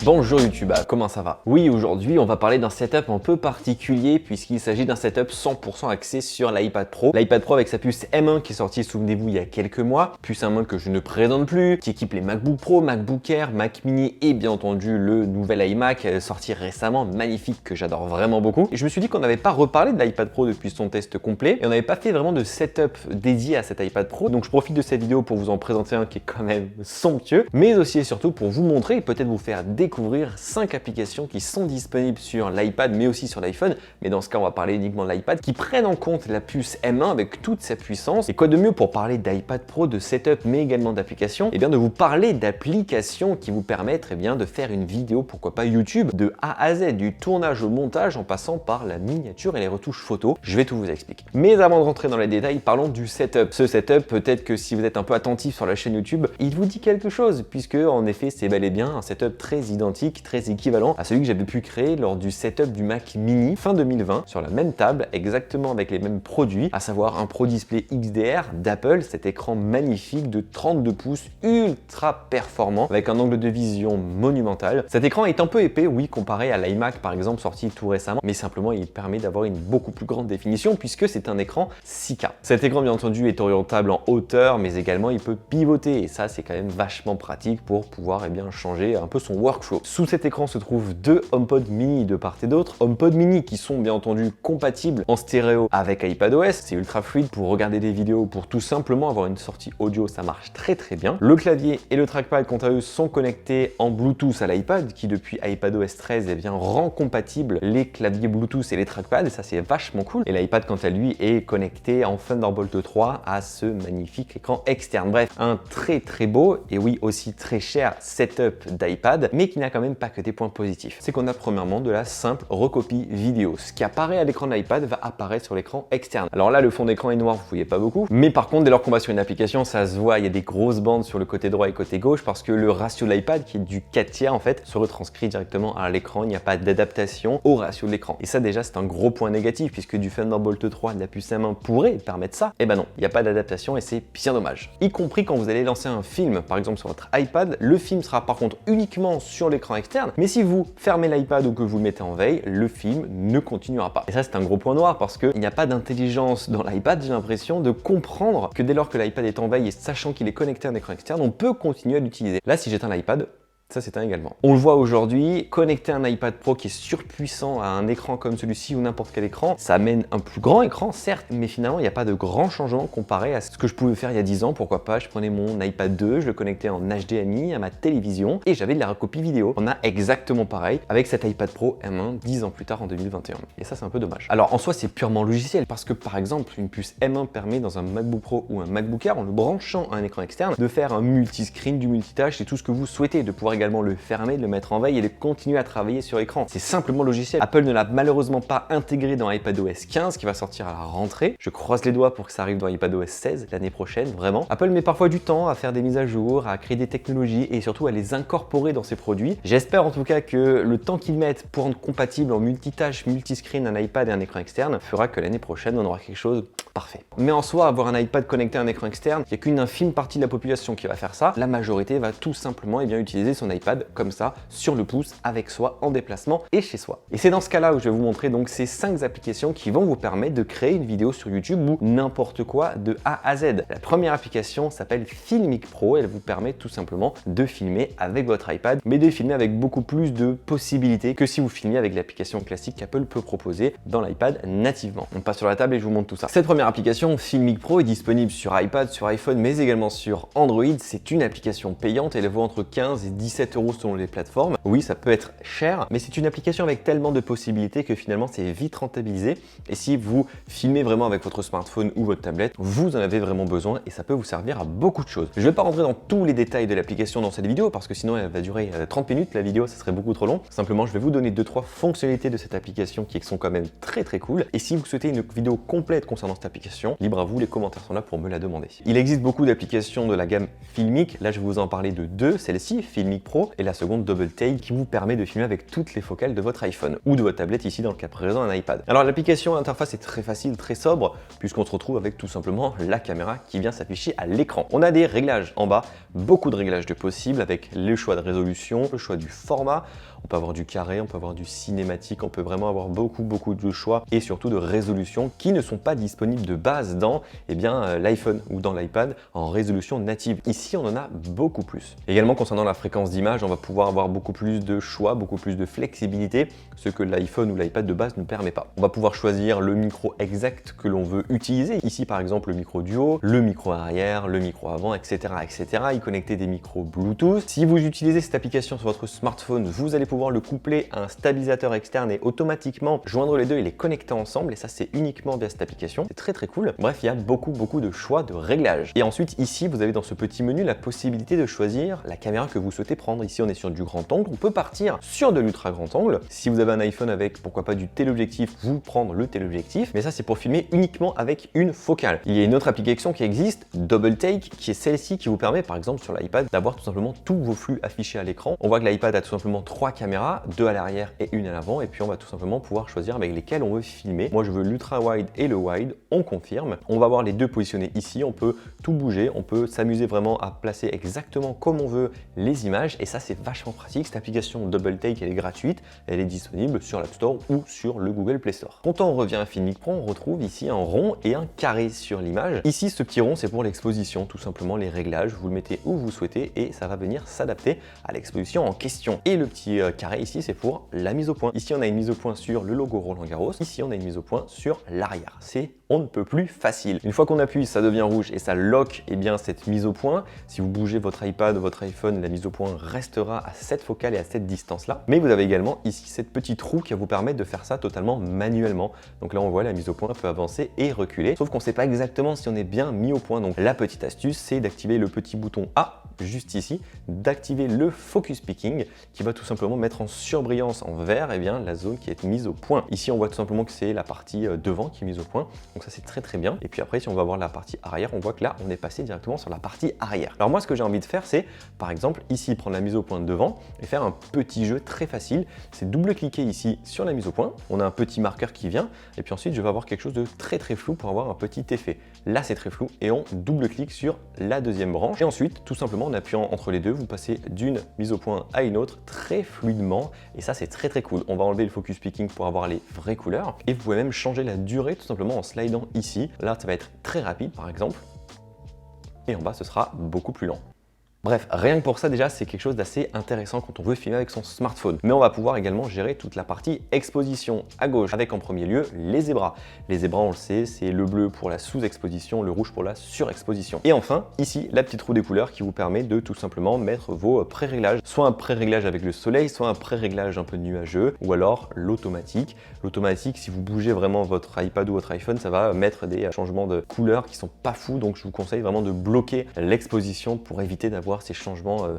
Bonjour YouTube, comment ça va? Oui, aujourd'hui on va parler d'un setup un peu particulier puisqu'il s'agit d'un setup 100% axé sur l'iPad Pro. L'iPad Pro avec sa puce M1 qui est sortie, souvenez-vous, il y a quelques mois. Puce M1 que je ne présente plus, qui équipe les MacBook Pro, MacBook Air, Mac Mini et bien entendu le nouvel iMac sorti récemment, magnifique, que j'adore vraiment beaucoup. Et je me suis dit qu'on n'avait pas reparlé de l'iPad Pro depuis son test complet et on n'avait pas fait vraiment de setup dédié à cet iPad Pro. Donc je profite de cette vidéo pour vous en présenter un qui est quand même somptueux, mais aussi et surtout pour vous montrer et peut-être vous faire découvrir 5 applications qui sont disponibles sur l'iPad mais aussi sur l'iPhone, mais dans ce cas on va parler uniquement de l'iPad, qui prennent en compte la puce M1 avec toute sa puissance. Et quoi de mieux pour parler d'iPad Pro, de setup mais également d'applications, et bien de vous parler d'applications qui vous permettent de faire une vidéo, pourquoi pas YouTube, de A à Z, du tournage au montage en passant par la miniature et les retouches photos. Je vais tout vous expliquer. Mais avant de rentrer dans les détails, parlons du setup. Ce setup, peut-être que si vous êtes un peu attentif sur la chaîne YouTube, il vous dit quelque chose, puisque en effet c'est bel et bien un setup très identique, très équivalent à celui que j'avais pu créer lors du setup du Mac Mini fin 2020, sur la même table, exactement avec les mêmes produits, à savoir un Pro Display XDR d'Apple, cet écran magnifique de 32 pouces, ultra performant, avec un angle de vision monumental. Cet écran est un peu épais, oui, comparé à l'iMac par exemple, sorti tout récemment, mais simplement il permet d'avoir une beaucoup plus grande définition, puisque c'est un écran 6K. Cet écran, bien entendu, est orientable en hauteur, mais également il peut pivoter, et ça c'est quand même vachement pratique pour pouvoir changer un peu son workflow. Sous cet écran se trouvent deux HomePod mini de part et d'autre. HomePod mini qui sont bien entendu compatibles en stéréo avec iPadOS, c'est ultra fluide pour regarder des vidéos, pour tout simplement avoir une sortie audio, ça marche très bien. Le clavier et le trackpad quant à eux sont connectés en Bluetooth à l'iPad, qui depuis iPadOS 13 rend compatible les claviers Bluetooth et les trackpads, et ça c'est vachement cool. Et l'iPad quant à lui est connecté en Thunderbolt 3 à ce magnifique écran externe. Bref, un très beau et oui aussi très cher setup d'iPad, mais qui n'a quand même pas que des points positifs. C'est qu'on a premièrement de la simple recopie vidéo. Ce qui apparaît à l'écran de l'iPad va apparaître sur l'écran externe. Alors là, le fond d'écran est noir, vous voyez pas beaucoup, mais par contre, dès lors qu'on va sur une application, ça se voit, il y a des grosses bandes sur le côté droit et côté gauche, parce que le ratio de l'iPad, qui est du 4/3 en fait, se retranscrit directement à l'écran. Il n'y a pas d'adaptation au ratio de l'écran. Et ça déjà, c'est un gros point négatif, puisque du Thunderbolt 3 de la puce M1 pourrait permettre ça. Et ben non, il n'y a pas d'adaptation et c'est bien dommage. Y compris quand vous allez lancer un film, par exemple sur votre iPad, le film sera par contre uniquement sur l'écran externe, mais si vous fermez l'iPad ou que vous le mettez en veille, le film ne continuera pas. Et ça c'est un gros point noir, parce qu'il n'y a pas d'intelligence dans l'iPad, j'ai l'impression, de comprendre que dès lors que l'iPad est en veille et sachant qu'il est connecté à un écran externe, on peut continuer à l'utiliser. Là, si j'éteins l'iPad, ça s'éteint également. On le voit aujourd'hui, connecter un iPad Pro qui est surpuissant à un écran comme celui-ci ou n'importe quel écran, ça amène un plus grand écran, certes, mais finalement, il n'y a pas de grand changement comparé à ce que je pouvais faire il y a 10 ans. Pourquoi pas, je prenais mon iPad 2, je le connectais en HDMI à ma télévision et j'avais de la recopie vidéo. On a exactement pareil avec cet iPad Pro M1 10 ans plus tard en 2021. Et ça, c'est un peu dommage. Alors, en soi, c'est purement logiciel, parce que par exemple, une puce M1 permet dans un MacBook Pro ou un MacBook Air, en le branchant à un écran externe, de faire un multiscreen, du multitâche, c'est tout ce que vous souhaitez, de pouvoir également le fermer, de le mettre en veille et de continuer à travailler sur écran. C'est simplement logiciel. Apple ne l'a malheureusement pas intégré dans iPadOS 15 qui va sortir à la rentrée. Je croise les doigts pour que ça arrive dans iPadOS 16 l'année prochaine, vraiment. Apple met parfois du temps à faire des mises à jour, à créer des technologies et surtout à les incorporer dans ses produits. J'espère en tout cas que le temps qu'ils mettent pour rendre compatible en multitâche, multiscreen un iPad et un écran externe fera que l'année prochaine on aura quelque chose parfait. Mais en soi, avoir un iPad connecté à un écran externe, il n'y a qu'une infime partie de la population qui va faire ça. La majorité va tout simplement utiliser son iPad comme ça, sur le pouce, avec soi, en déplacement et chez soi. Et c'est dans ce cas-là où je vais vous montrer donc ces 5 applications qui vont vous permettre de créer une vidéo sur YouTube ou n'importe quoi de A à Z. La première application s'appelle Filmic Pro. Elle vous permet tout simplement de filmer avec votre iPad, mais de filmer avec beaucoup plus de possibilités que si vous filmiez avec l'application classique qu'Apple peut proposer dans l'iPad nativement. On passe sur la table et je vous montre tout ça. Cette première application, Filmic Pro, est disponible sur iPad, sur iPhone, mais également sur Android. C'est une application payante. Elle vaut entre 15 et 17 € selon les plateformes. Oui, ça peut être cher, mais c'est une application avec tellement de possibilités que finalement c'est vite rentabilisé. Et si vous filmez vraiment avec votre smartphone ou votre tablette, vous en avez vraiment besoin et ça peut vous servir à beaucoup de choses. Je ne vais pas rentrer dans tous les détails de l'application dans cette vidéo parce que sinon elle va durer 30 minutes la vidéo, ça serait beaucoup trop long. Simplement, je vais vous donner 2-3 fonctionnalités de cette application qui sont quand même très cool. Et si vous souhaitez une vidéo complète concernant cette application, libre à vous, les commentaires sont là pour me la demander. Il existe beaucoup d'applications de la gamme Filmic. Là, je vais vous en parler de deux. Celle-ci, Filmic Filmic Pro et la seconde Double Take qui vous permet de filmer avec toutes les focales de votre iPhone ou de votre tablette ici dans le cas présent un iPad. Alors l'application, l'interface est très facile, très sobre puisqu'on se retrouve avec tout simplement la caméra qui vient s'afficher à l'écran. On a des réglages en bas, beaucoup de réglages de possibles avec le choix de résolution, le choix du format. On peut avoir du carré, on peut avoir du cinématique, on peut vraiment avoir beaucoup de choix et surtout de résolution qui ne sont pas disponibles de base dans l'iPhone ou dans l'iPad en résolution native. Ici, on en a beaucoup plus. Également, concernant la fréquence d'image, on va pouvoir avoir beaucoup plus de choix, beaucoup plus de flexibilité, ce que l'iPhone ou l'iPad de base ne permet pas. On va pouvoir choisir le micro exact que l'on veut utiliser. Ici, par exemple, le micro duo, le micro arrière, le micro avant, etc. Y connecter des micros Bluetooth. Si vous utilisez cette application sur votre smartphone, vous allez pouvoir le coupler à un stabilisateur externe et automatiquement joindre les deux et les connecter ensemble. Et ça, c'est uniquement via cette application. C'est très cool. Bref, il y a beaucoup de choix de réglages. Et ensuite, ici, vous avez dans ce petit menu la possibilité de choisir la caméra que vous souhaitez prendre. Ici, on est sur du grand angle. On peut partir sur de l'ultra grand angle. Si vous avez un iPhone avec, pourquoi pas, du téléobjectif, vous prendre le téléobjectif. Mais ça, c'est pour filmer uniquement avec une focale. Il y a une autre application qui existe, Double Take, qui est celle-ci qui vous permet, par exemple, sur l'iPad, d'avoir tout simplement tous vos flux affichés à l'écran. On voit que l'iPad a tout simplement 3 caméras, 2 à l'arrière et une à l'avant. Et puis, on va tout simplement pouvoir choisir avec lesquelles on veut filmer. Moi, je veux l'ultra wide et le wide. On confirme. On va avoir les deux positionnés ici. On peut tout bouger. On peut s'amuser vraiment à placer exactement comme on veut les images. Et ça, c'est vachement pratique. Cette application Double Take, elle est gratuite. Elle est disponible sur l'App Store ou sur le Google Play Store. Quand on revient à Filmic Pro, on retrouve ici un rond et un carré sur l'image. Ici, ce petit rond, c'est pour l'exposition. Tout simplement, les réglages. Vous le mettez où vous souhaitez et ça va venir s'adapter à l'exposition en question. Et le petit carré ici, c'est pour la mise au point. Ici, on a une mise au point sur le logo Roland-Garros. Ici, on a une mise au point sur l'arrière. C'est on ne peut plus facile. Une fois qu'on appuie, ça devient rouge et ça lock cette mise au point. Si vous bougez votre iPad ou votre iPhone, la mise au point restera à cette focale et à cette distance-là. Mais vous avez également ici cette petite roue qui va vous permettre de faire ça totalement manuellement. Donc là, on voit la mise au point peut avancer et reculer. Sauf qu'on ne sait pas exactement si on est bien mis au point. Donc la petite astuce, c'est d'activer le petit bouton A juste ici, d'activer le Focus Picking qui va tout simplement mettre en surbrillance en vert la zone qui est mise au point. Ici, on voit tout simplement que c'est la partie devant qui est mise au point. Donc ça, c'est très bien. Et puis après, si on va voir la partie arrière, on voit que là, on est passé directement sur la partie arrière. Alors moi, ce que j'ai envie de faire, c'est par exemple ici prendre la mise au point de devant et faire un petit jeu très facile. C'est double-cliquer ici sur la mise au point. On a un petit marqueur qui vient et puis ensuite, je vais avoir quelque chose de très flou pour avoir un petit effet. Là, c'est très flou et on double-clique sur la deuxième branche. Et ensuite, tout simplement, en appuyant entre les deux, vous passez d'une mise au point à une autre très fluidement. Et ça, c'est très cool. On va enlever le Focus Picking pour avoir les vraies couleurs. Et vous pouvez même changer la durée tout simplement en slidant ici. Là, ça va être très rapide, par exemple. Et en bas, ce sera beaucoup plus lent. Bref, rien que pour ça déjà, c'est quelque chose d'assez intéressant quand on veut filmer avec son smartphone. Mais on va pouvoir également gérer toute la partie exposition à gauche avec en premier lieu les zébras. Les zébras, on le sait, c'est le bleu pour la sous-exposition, le rouge pour la surexposition. Et enfin, ici, la petite roue des couleurs qui vous permet de tout simplement mettre vos pré-réglages. Soit un pré-réglage avec le soleil, soit un pré-réglage un peu nuageux, ou alors l'automatique. L'automatique, si vous bougez vraiment votre iPad ou votre iPhone, ça va mettre des changements de couleurs qui sont pas fous. Donc je vous conseille vraiment de bloquer l'exposition pour éviter d'avoir ces changements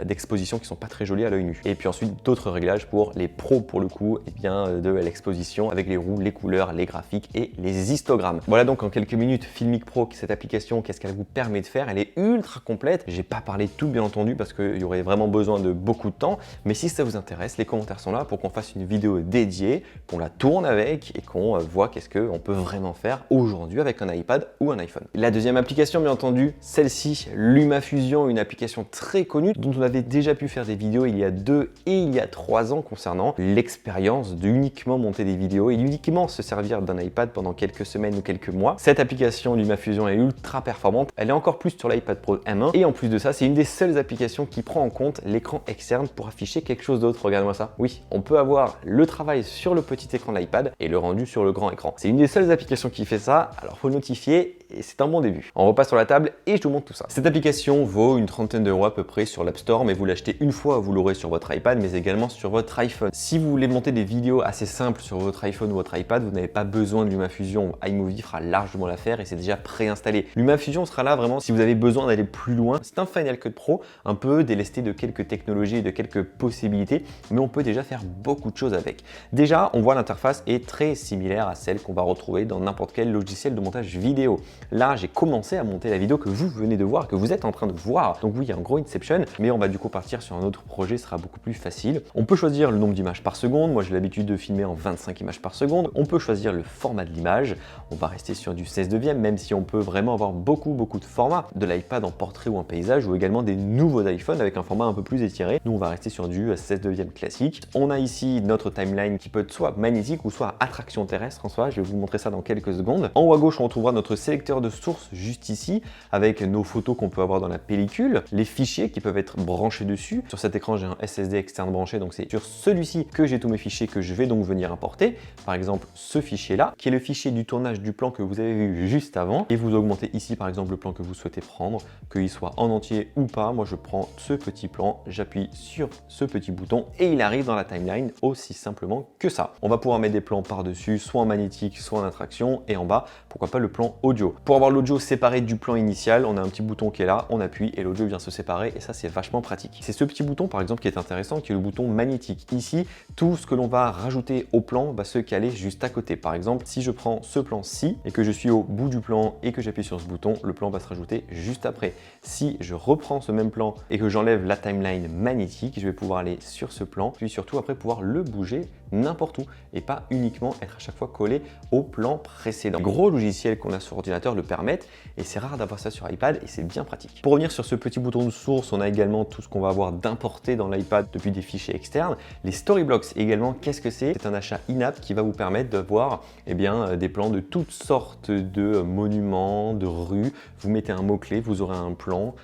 d'exposition qui sont pas très jolis à l'œil nu. Et puis ensuite d'autres réglages pour les pros pour le coup de l'exposition avec les roues, les couleurs, les graphiques et les histogrammes. Voilà donc en quelques minutes Filmic Pro, cette application, qu'est-ce qu'elle vous permet de faire. Elle est ultra complète. J'ai pas parlé de tout bien entendu parce qu'il y aurait vraiment besoin de beaucoup de temps, mais si ça vous intéresse, les commentaires sont là pour qu'on fasse une vidéo dédiée, qu'on la tourne avec et qu'on voit qu'est-ce qu'on peut vraiment faire aujourd'hui avec un iPad ou un iPhone. La deuxième application bien entendu, celle-ci, LumaFusion, une application très connue dont on avait déjà pu faire des vidéos il y a 2 et il y a 3 ans concernant l'expérience de uniquement monter des vidéos et uniquement se servir d'un iPad pendant quelques semaines ou quelques mois. Cette application LumaFusion est ultra performante, elle est encore plus sur l'iPad Pro M1 et en plus de ça, c'est une des seules applications qui prend en compte l'écran externe pour afficher quelque chose d'autre. Regardez-moi ça. Oui, on peut avoir le travail sur le petit écran de l'iPad et le rendu sur le grand écran. C'est une des seules applications qui fait ça, alors faut le notifier et c'est un bon début. On repasse sur la table et je vous montre tout ça. Cette application vaut une trentaine d'euros à peu près sur l'App Store, mais vous l'achetez une fois, vous l'aurez sur votre iPad, mais également sur votre iPhone. Si vous voulez monter des vidéos assez simples sur votre iPhone ou votre iPad, vous n'avez pas besoin de LumaFusion. iMovie fera largement l'affaire et c'est déjà préinstallé. LumaFusion sera là vraiment si vous avez besoin d'aller plus loin. C'est un Final Cut Pro, un peu délesté de quelques technologies et de quelques possibilités, mais on peut déjà faire beaucoup de choses avec. Déjà, on voit l'interface est très similaire à celle qu'on va retrouver dans n'importe quel logiciel de montage vidéo. là j'ai commencé à monter la vidéo que vous venez de voir, que vous êtes en train de voir. Donc oui, il y a un gros Inception, mais on va du coup partir sur un autre projet, ce sera beaucoup plus facile. On peut choisir le nombre d'images par seconde. Moi j'ai l'habitude de filmer en 25 images par seconde. On peut choisir le format de l'image. On va rester sur du 16:9, même si on peut vraiment avoir beaucoup de formats, de l'iPad en portrait ou en paysage, ou également des nouveaux iPhones avec un format un peu plus étiré. Nous on va rester sur du 16:9 classique. On a ici notre timeline qui peut être soit magnétique ou soit attraction terrestre en soi. Je vais vous montrer ça dans quelques secondes. En haut à gauche, on retrouvera notre sélecteur de sources juste ici, avec nos photos qu'on peut avoir dans la pellicule, les fichiers qui peuvent être branchés dessus. Sur cet écran, j'ai un SSD externe branché, donc c'est sur celui-ci que j'ai tous mes fichiers que je vais donc venir importer. Par exemple, ce fichier-là, qui est le fichier du tournage du plan que vous avez vu juste avant. Et vous augmentez ici, par exemple, le plan que vous souhaitez prendre, qu'il soit en entier ou pas. Moi, je prends ce petit plan, j'appuie sur ce petit bouton et il arrive dans la timeline aussi simplement que ça. On va pouvoir mettre des plans par-dessus, soit en magnétique, soit en attraction, et en bas, pourquoi pas le plan audio. Pour avoir l'audio séparé du plan initial, on a un petit bouton qui est là, on appuie et l'audio vient se séparer, et ça c'est vachement pratique. C'est ce petit bouton par exemple qui est intéressant, qui est le bouton magnétique. Ici, tout ce que l'on va rajouter au plan va se caler juste à côté. Par exemple, si je prends ce plan-ci et que je suis au bout du plan et que j'appuie sur ce bouton, le plan va se rajouter juste après. Si je reprends ce même plan et que j'enlève la timeline magnétique, je vais pouvoir aller sur ce plan, puis surtout après pouvoir le bouger n'importe où et pas uniquement être à chaque fois collé au plan précédent. Les gros logiciels qu'on a sur ordinateur le permettent et c'est rare d'avoir ça sur iPad et c'est bien pratique. Pour revenir sur ce petit bouton de source, on a également tout ce qu'on va avoir d'importé dans l'iPad depuis des fichiers externes. Les Storyblocks également, qu'est-ce que c'est? C'est un achat in-app qui va vous permettre d'avoir des plans de toutes sortes de monuments, de rues. Vous mettez un mot-clé, vous aurez un plan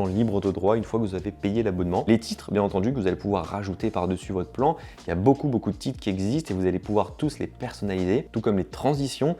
libre de droit une fois que vous avez payé l'abonnement. Les titres, bien entendu, que vous allez pouvoir rajouter par-dessus votre plan. Il y a beaucoup de titres qui existent et vous allez pouvoir tous les personnaliser, tout comme les transitions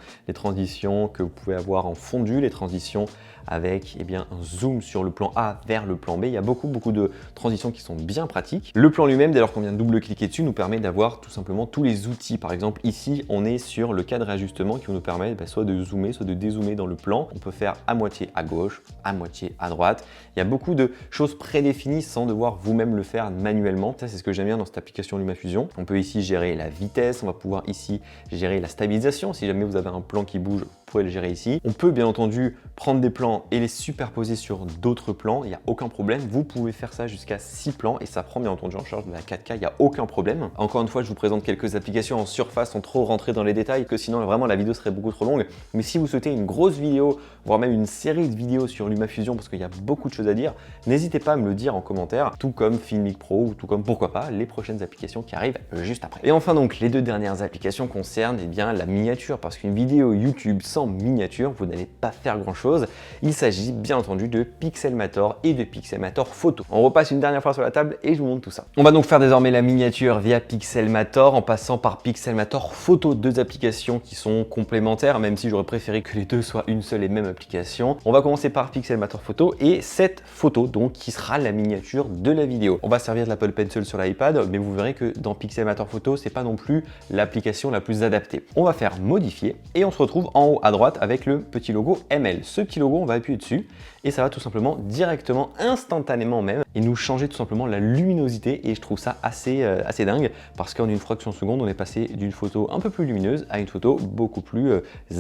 que vous pouvez avoir en fondu, les transitions avec un zoom sur le plan A vers le plan B. Il y a beaucoup de transitions qui sont bien pratiques. Le plan lui-même, dès lors qu'on vient de double-cliquer dessus, nous permet d'avoir tout simplement tous les outils. Par exemple, ici, on est sur le cadre d'ajustement qui va nous permettre soit de zoomer, soit de dézoomer dans le plan. On peut faire à moitié à gauche, à moitié à droite. Il y a beaucoup de choses prédéfinies sans devoir vous-même le faire manuellement. Ça, c'est ce que j'aime bien dans cette application LumaFusion. On peut ici gérer la vitesse, on va pouvoir ici gérer la stabilisation. Si jamais vous avez un plan qui bouge, vous pouvez le gérer ici. On peut bien entendu prendre des plans et les superposer sur d'autres plans, il n'y a aucun problème. Vous pouvez faire ça jusqu'à 6 plans et ça prend bien entendu en charge de la 4K, il n'y a aucun problème. Encore une fois, je vous présente quelques applications en surface sans trop rentrer dans les détails, que sinon vraiment la vidéo serait beaucoup trop longue. Mais si vous souhaitez une grosse vidéo, voire même une série de vidéos sur LumaFusion, parce qu'il y a beaucoup de choses à dire, n'hésitez pas à me le dire en commentaire, tout comme Filmic Pro ou tout comme, pourquoi pas, les prochaines applications qui arrivent juste après. Et enfin donc, les deux dernières applications concernent la miniature, parce qu'une vidéo YouTube sans miniature, vous n'allez pas faire grand chose. Il s'agit bien entendu de Pixelmator et de Pixelmator Photo. On repasse une dernière fois sur la table et je vous montre tout ça. On va donc faire désormais la miniature via Pixelmator en passant par Pixelmator Photo, deux applications qui sont complémentaires, même si j'aurais préféré que les deux soient une seule et même application. On va commencer par Pixelmator Photo et cette photo donc qui sera la miniature de la vidéo. On va servir de l'Apple Pencil sur l'iPad, mais vous verrez que dans Pixelmator Photo, c'est pas non plus l'application la plus adaptée. On va faire modifier et on se retrouve en haut à droite avec le petit logo ML. Ce petit logo, on va appuyer dessus et ça va tout simplement directement, instantanément même, et nous changer tout simplement la luminosité et je trouve ça assez dingue parce qu'en une fraction de seconde, on est passé d'une photo un peu plus lumineuse à une photo beaucoup plus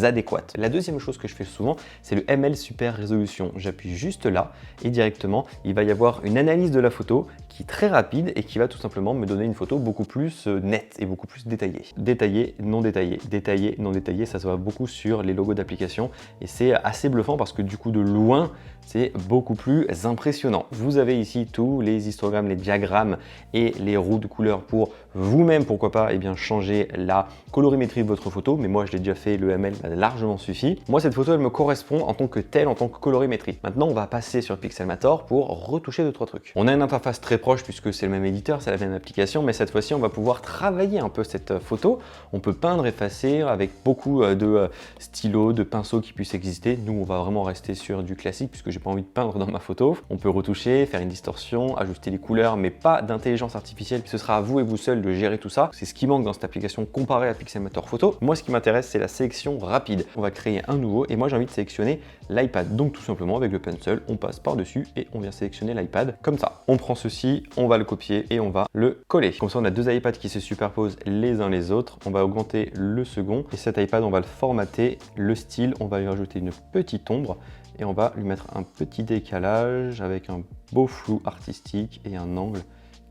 adéquate. La deuxième chose que je fais souvent, c'est le ML Super Résolution. J'appuie juste là et directement, il va y avoir une analyse de la photo qui est très rapide et qui va tout simplement me donner une photo beaucoup plus nette et beaucoup plus détaillée. Détaillé, non détaillé, détaillé, non détaillé, ça se voit beaucoup sur les logos d'application et c'est assez bluffant parce que du coup de loin, c'est beaucoup plus impressionnant. Vous avez ici tous les histogrammes, les diagrammes et les roues de couleurs pour vous-même, pourquoi pas, changer la colorimétrie de votre photo. Mais moi, je l'ai déjà fait, le ML m'a largement suffi. Moi, cette photo, elle me correspond en tant que telle, en tant que colorimétrie. Maintenant, on va passer sur Pixelmator pour retoucher 2-3 trucs. On a une interface très proche puisque c'est le même éditeur, c'est la même application, mais cette fois-ci, on va pouvoir travailler un peu cette photo. On peut peindre, effacer avec beaucoup de stylos, de pinceaux qui puissent exister. Nous, on va vraiment rester sur du classique puisque j'ai pas envie de peindre dans ma photo. On peut retoucher, faire une distorsion, ajuster les couleurs, mais pas d'intelligence artificielle. Ce sera à vous et vous seul de gérer tout ça. C'est ce qui manque dans cette application comparé à Pixelmator Photo. Moi, ce qui m'intéresse, c'est la sélection rapide. On va créer un nouveau et moi, j'ai envie de sélectionner l'iPad. Donc, tout simplement, avec le pencil, on passe par-dessus et on vient sélectionner l'iPad comme ça. On prend ceci, on va le copier et on va le coller. Comme ça, on a deux iPads qui se superposent les uns les autres. On va augmenter le second et cet iPad, on va le formater. Le style, on va lui rajouter une petite ombre et on va lui mettre un petit décalage avec un beau flou artistique et un angle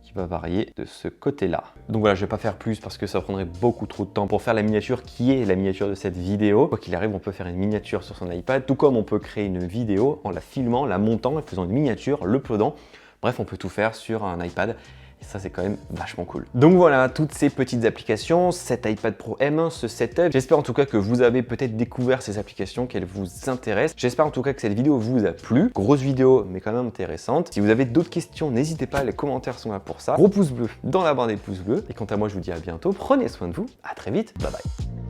qui va varier de ce côté-là. Donc voilà, je vais pas faire plus parce que ça prendrait beaucoup trop de temps pour faire la miniature qui est la miniature de cette vidéo. Quoi qu'il arrive, on peut faire une miniature sur son iPad, tout comme on peut créer une vidéo en la filmant, la montant et faisant une miniature, l'uploadant. Bref, on peut tout faire sur un iPad. Et ça, c'est quand même vachement cool. Donc voilà, toutes ces petites applications, cet iPad Pro M1, ce setup. J'espère en tout cas que vous avez peut-être découvert ces applications, qu'elles vous intéressent. J'espère en tout cas que cette vidéo vous a plu. Grosse vidéo, mais quand même intéressante. Si vous avez d'autres questions, n'hésitez pas, les commentaires sont là pour ça. Gros pouce bleu dans la barre des pouces bleus. Et quant à moi, je vous dis à bientôt. Prenez soin de vous. À très vite. Bye bye.